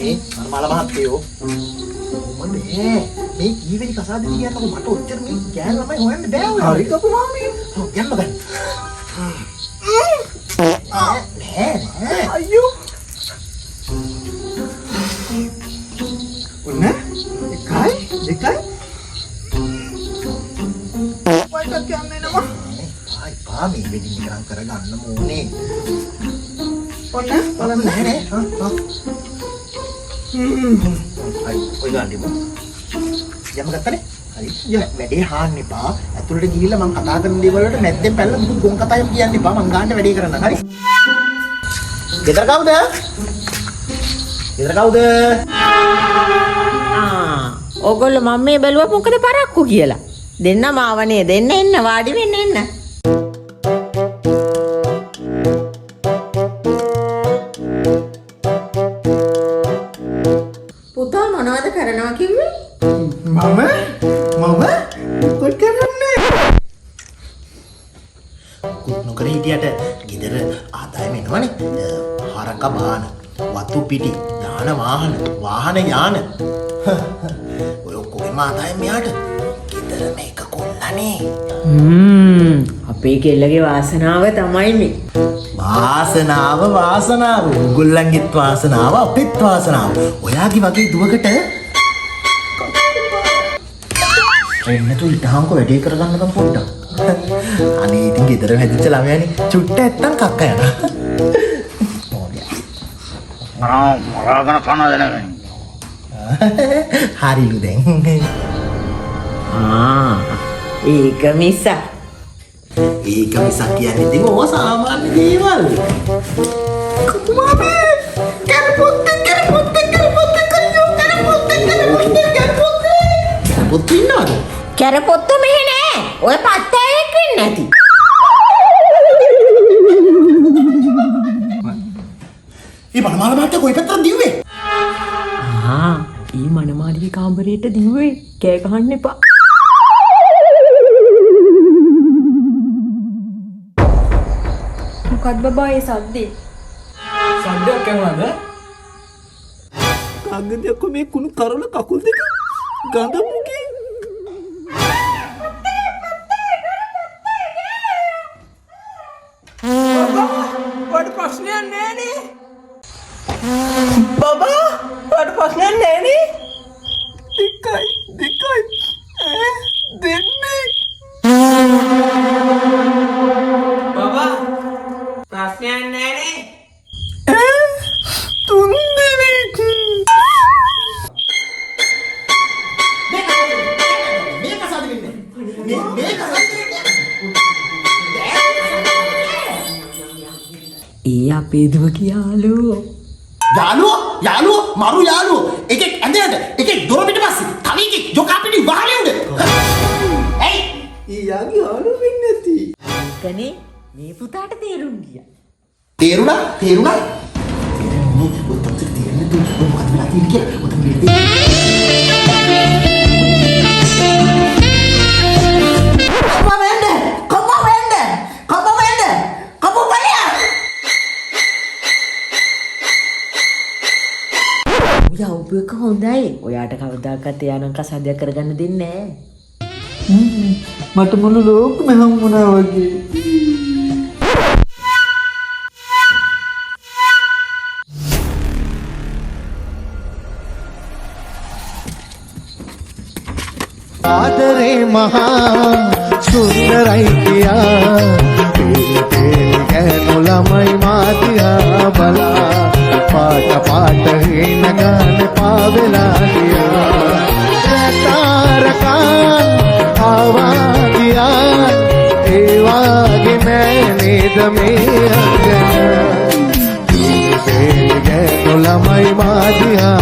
මල මහත්තයෝ මොන්නේ මේ කීවෙනි කසාද කියන්නකො මට ඔච්චර මේ ගෑන ළමයි හොයන්න බෑ ඔය. හරි කපු මාමී. ඔව් යන්න ගන්න. නෑ අයියෝ. ඔන්න එකයි. වයිටක් කියන්නේ නම. ආයි පාමී වෙඩින් කරන් කරගන්න ඕනේ. ඔන්න බලන්න නෑ. ඔය ගාන්දිම යම ගත්තනේ හරි වැඩේ හාන්න එපා ඇතුළට ගිහිල්ලා මම කතා කරන දේවල් වලට මැද්දෙන් පැනලා මුකුත් ගොන් කතාවක් කියන්න එපා මං ගාන්න වැඩේ කරන්න හරි ගෙදර කවුද ඕගොල්ලෝ මම මේ බැලුවා මොකද පරක්කු කියලා දෙන්න මාවනේ දෙන්න එන්න වාඩි වෙන්න එන්න පුතා මොනවද කරනවා කිව්වේ මම කොල් කරන්නේ කුත් නොකර හිටියට ගෙදර ආදායම එනවනේ හරක බාන වතු පිටි දාන වාහන යාන ඔය ඔක්කොගේම ආදායම යාට ගෙදර මේක කොල්ලනේ අපේ කෙල්ලගේ වාසනාව තමයි මේ වාසනාව උගොල්ලන්ගේත් වාසනාව අපිත් වාසනාව ඔයාගේ වගේ දුවකට එන්නතු ඉතහංකො වැඩේ කරගන්නකම් පොඩ්ඩක් අනේ ඉතින් ගෙදර හැදිච්ච ළමයානේ චුට්ට ඇත්තම් කක්ක යනවා මරාගෙන කන දෙනවෙන් හරිලු දැන් ඒක මිසක් කියන්නේ ඉතින් ඕවා සාමාන්‍ය දේවල් කුමාරේ කරපොත්ත ඉන්නවද කැරපොත්තු මෙහෙ නෑ ඔය පත්තෑයෙක් වෙන්නේ නැති ඒ මනමාල මහත්තයා කොයි පැත්තටද දිව්වේ ඊ මනමාලිගේ කාමරේට දිව්වේ කෑ ගහන්න එපා මොකක්ද බබා ඒ සද්දේ? සද්දයක් ඇහුණාද? කාගෙන්ද මේ කුණු කරල කකුල් දෙක ගඳ මුගේ ඔයාලට ප්‍රශ්නයක් නෑනේ. බබා ඔයාලට ප්‍රශ්නයක් නෑනේ. දෙකයි දෙන්නේ. බබා ප්‍රශ්නයක් නෑනේ. තුන් දෙනෙක්. මේක කසාද වෙන්නේ. ඒ අපේ දුව කියාලෝ යාළුවෝ මරු යාළුවෝ එකෙක් ඇඳේද එකෙක් දොර පිටපස්සේ තව එකෙක් ජොකා පිටි වහලේ උඩ ඇයි ඊයාගේ යාළුවෝ වෙන්නේ නැති කනේ මේ පුතාට තේරුම් ගියා තේරුණා මේ ඔතන තේරෙන්නේ තු මොකද වෙලා තියෙන්නේ කියලා ඔතන යව්බක හොඳයි ඔයාට කවදාකවත් එයානම් කසාදයක් කරගන්න දෙන්නේ නෑ මට මුළු ලෝකෙම හම්බුණා වගේ. ආදරේ මහා සුන්දරයි කියා තේල් ගෑනු ළමයි මාදියා බලා පාට හේන ගාන පාවෙලා ගියා රතාරකන් ආවා ගියා ඒ වාගේ මෑ නේද මේ අංගන තේල් ගෑනු ළමයි මාදියා